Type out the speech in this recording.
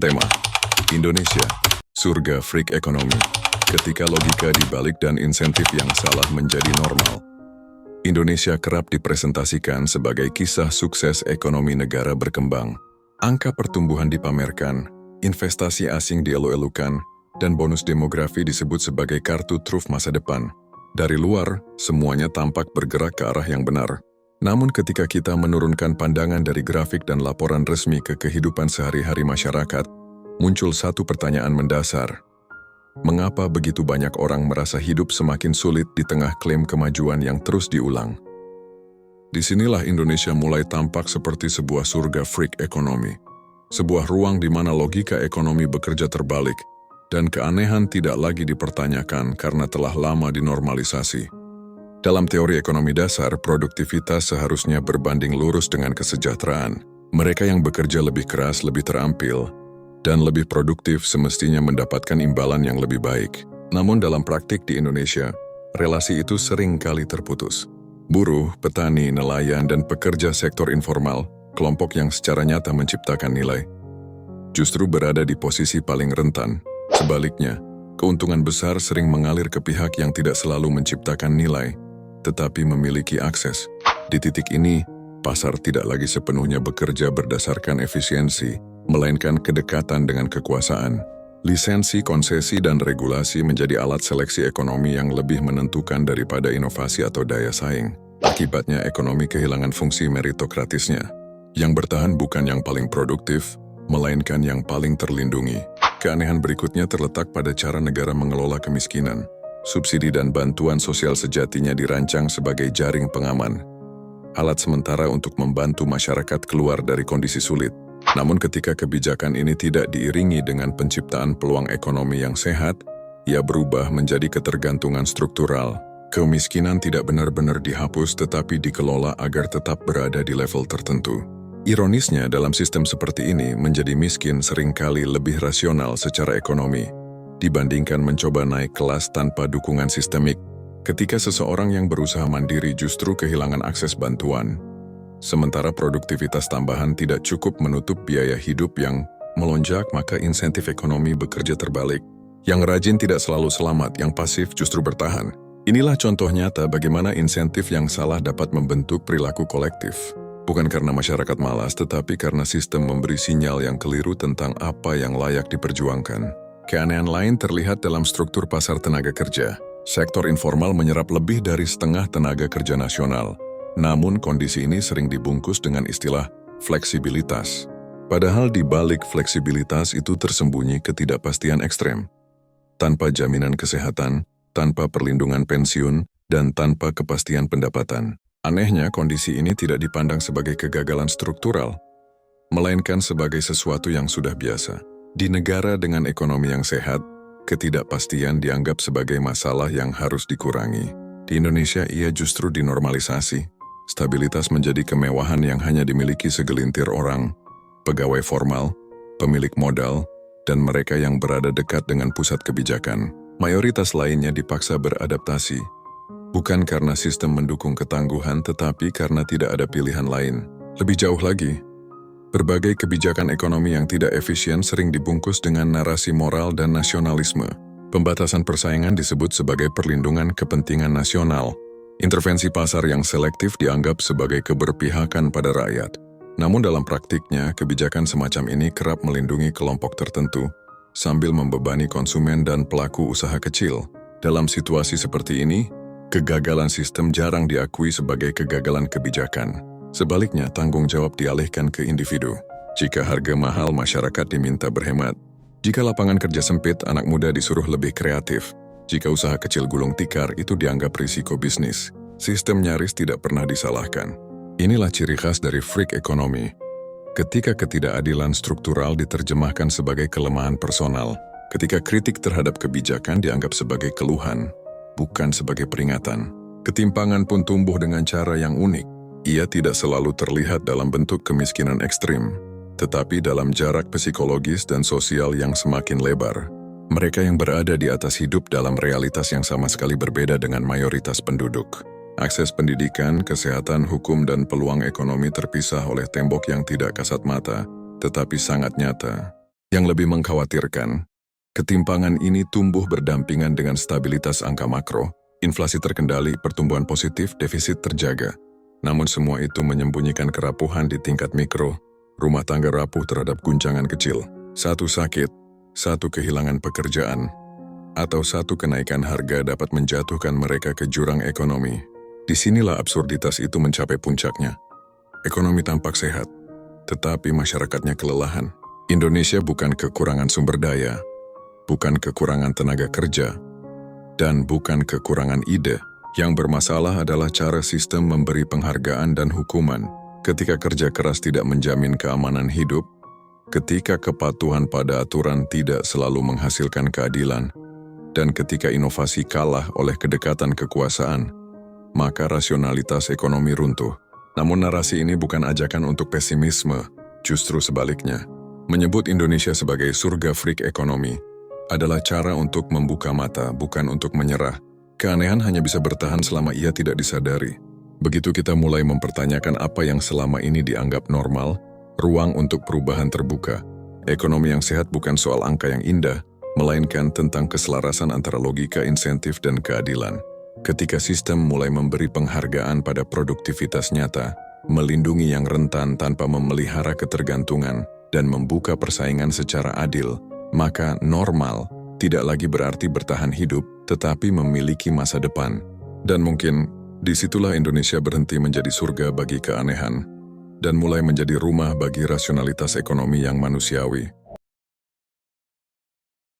Tema: Indonesia, surga freak ekonomi. Ketika logika dibalik dan insentif yang salah menjadi normal. Indonesia kerap dipresentasikan sebagai kisah sukses ekonomi negara berkembang. Angka pertumbuhan dipamerkan, investasi asing dielu-elukan, dan bonus demografi disebut sebagai kartu truf masa depan. Dari luar, semuanya tampak bergerak ke arah yang benar. Namun ketika kita menurunkan pandangan dari grafik dan laporan resmi ke kehidupan sehari-hari masyarakat, muncul satu pertanyaan mendasar. Mengapa begitu banyak orang merasa hidup semakin sulit di tengah klaim kemajuan yang terus diulang? Disinilah Indonesia mulai tampak seperti sebuah surga freak ekonomi. Sebuah ruang di mana logika ekonomi bekerja terbalik, dan keanehan tidak lagi dipertanyakan karena telah lama dinormalisasi. Dalam teori ekonomi dasar, produktivitas seharusnya berbanding lurus dengan kesejahteraan. Mereka yang bekerja lebih keras, lebih terampil, dan lebih produktif semestinya mendapatkan imbalan yang lebih baik. Namun dalam praktik di Indonesia, relasi itu sering kali terputus. Buruh, petani, nelayan, dan pekerja sektor informal, kelompok yang secara nyata menciptakan nilai, justru berada di posisi paling rentan. Sebaliknya, keuntungan besar sering mengalir ke pihak yang tidak selalu menciptakan nilai, tetapi memiliki akses. Di titik ini, pasar tidak lagi sepenuhnya bekerja berdasarkan efisiensi, melainkan kedekatan dengan kekuasaan. Lisensi, konsesi, dan regulasi menjadi alat seleksi ekonomi yang lebih menentukan daripada inovasi atau daya saing. Akibatnya, ekonomi kehilangan fungsi meritokratisnya. Yang bertahan bukan yang paling produktif, melainkan yang paling terlindungi. Keanehan berikutnya terletak pada cara negara mengelola kemiskinan. Subsidi dan bantuan sosial sejatinya dirancang sebagai jaring pengaman, alat sementara untuk membantu masyarakat keluar dari kondisi sulit. Namun ketika kebijakan ini tidak diiringi dengan penciptaan peluang ekonomi yang sehat, ia berubah menjadi ketergantungan struktural. Kemiskinan tidak benar-benar dihapus tetapi dikelola agar tetap berada di level tertentu. Ironisnya, dalam sistem seperti ini, menjadi miskin seringkali lebih rasional secara ekonomi dibandingkan mencoba naik kelas tanpa dukungan sistemik. Ketika seseorang yang berusaha mandiri justru kehilangan akses bantuan, sementara produktivitas tambahan tidak cukup menutup biaya hidup yang melonjak, maka insentif ekonomi bekerja terbalik. Yang rajin tidak selalu selamat, yang pasif justru bertahan. Inilah contoh nyata bagaimana insentif yang salah dapat membentuk perilaku kolektif. Bukan karena masyarakat malas, tetapi karena sistem memberi sinyal yang keliru tentang apa yang layak diperjuangkan. Keanehan lain terlihat dalam struktur pasar tenaga kerja. Sektor informal menyerap lebih dari setengah tenaga kerja nasional. Namun kondisi ini sering dibungkus dengan istilah fleksibilitas. Padahal di balik fleksibilitas itu tersembunyi ketidakpastian ekstrem. Tanpa jaminan kesehatan, tanpa perlindungan pensiun, dan tanpa kepastian pendapatan. Anehnya, kondisi ini tidak dipandang sebagai kegagalan struktural, melainkan sebagai sesuatu yang sudah biasa. Di negara dengan ekonomi yang sehat, ketidakpastian dianggap sebagai masalah yang harus dikurangi. Di Indonesia, ia justru dinormalisasi. Stabilitas menjadi kemewahan yang hanya dimiliki segelintir orang, pegawai formal, pemilik modal, dan mereka yang berada dekat dengan pusat kebijakan. Mayoritas lainnya dipaksa beradaptasi, bukan karena sistem mendukung ketangguhan, tetapi karena tidak ada pilihan lain. Lebih jauh lagi, berbagai kebijakan ekonomi yang tidak efisien sering dibungkus dengan narasi moral dan nasionalisme. Pembatasan persaingan disebut sebagai perlindungan kepentingan nasional. Intervensi pasar yang selektif dianggap sebagai keberpihakan pada rakyat. Namun dalam praktiknya, kebijakan semacam ini kerap melindungi kelompok tertentu, sambil membebani konsumen dan pelaku usaha kecil. Dalam situasi seperti ini, kegagalan sistem jarang diakui sebagai kegagalan kebijakan. Sebaliknya, tanggung jawab dialihkan ke individu. Jika harga mahal, masyarakat diminta berhemat. Jika lapangan kerja sempit, anak muda disuruh lebih kreatif. Jika usaha kecil gulung tikar, itu dianggap risiko bisnis. Sistem nyaris tidak pernah disalahkan. Inilah ciri khas dari freak ekonomi. Ketika ketidakadilan struktural diterjemahkan sebagai kelemahan personal, ketika kritik terhadap kebijakan dianggap sebagai keluhan, bukan sebagai peringatan. Ketimpangan pun tumbuh dengan cara yang unik. Ia tidak selalu terlihat dalam bentuk kemiskinan ekstrim, tetapi dalam jarak psikologis dan sosial yang semakin lebar. Mereka yang berada di atas hidup dalam realitas yang sama sekali berbeda dengan mayoritas penduduk. Akses pendidikan, kesehatan, hukum, dan peluang ekonomi terpisah oleh tembok yang tidak kasat mata, tetapi sangat nyata. Yang lebih mengkhawatirkan, ketimpangan ini tumbuh berdampingan dengan stabilitas angka makro, inflasi terkendali, pertumbuhan positif, defisit terjaga. Namun semua itu menyembunyikan kerapuhan di tingkat mikro, rumah tangga rapuh terhadap guncangan kecil. Satu sakit, satu kehilangan pekerjaan, atau satu kenaikan harga dapat menjatuhkan mereka ke jurang ekonomi. Disinilah absurditas itu mencapai puncaknya. Ekonomi tampak sehat, tetapi masyarakatnya kelelahan. Indonesia bukan kekurangan sumber daya, bukan kekurangan tenaga kerja, dan bukan kekurangan ide. Yang bermasalah adalah cara sistem memberi penghargaan dan hukuman. Ketika kerja keras tidak menjamin keamanan hidup, ketika kepatuhan pada aturan tidak selalu menghasilkan keadilan, dan ketika inovasi kalah oleh kedekatan kekuasaan, maka rasionalitas ekonomi runtuh. Namun narasi ini bukan ajakan untuk pesimisme, justru sebaliknya. Menyebut Indonesia sebagai surga freak ekonomi adalah cara untuk membuka mata, bukan untuk menyerah. Keanehan hanya bisa bertahan selama ia tidak disadari. Begitu kita mulai mempertanyakan apa yang selama ini dianggap normal, ruang untuk perubahan terbuka. Ekonomi yang sehat bukan soal angka yang indah, melainkan tentang keselarasan antara logika, insentif, dan keadilan. Ketika sistem mulai memberi penghargaan pada produktivitas nyata, melindungi yang rentan tanpa memelihara ketergantungan, dan membuka persaingan secara adil, maka normal tidak lagi berarti bertahan hidup, tetapi memiliki masa depan. Dan mungkin disitulah Indonesia berhenti menjadi surga bagi keanehan, dan mulai menjadi rumah bagi rasionalitas ekonomi yang manusiawi.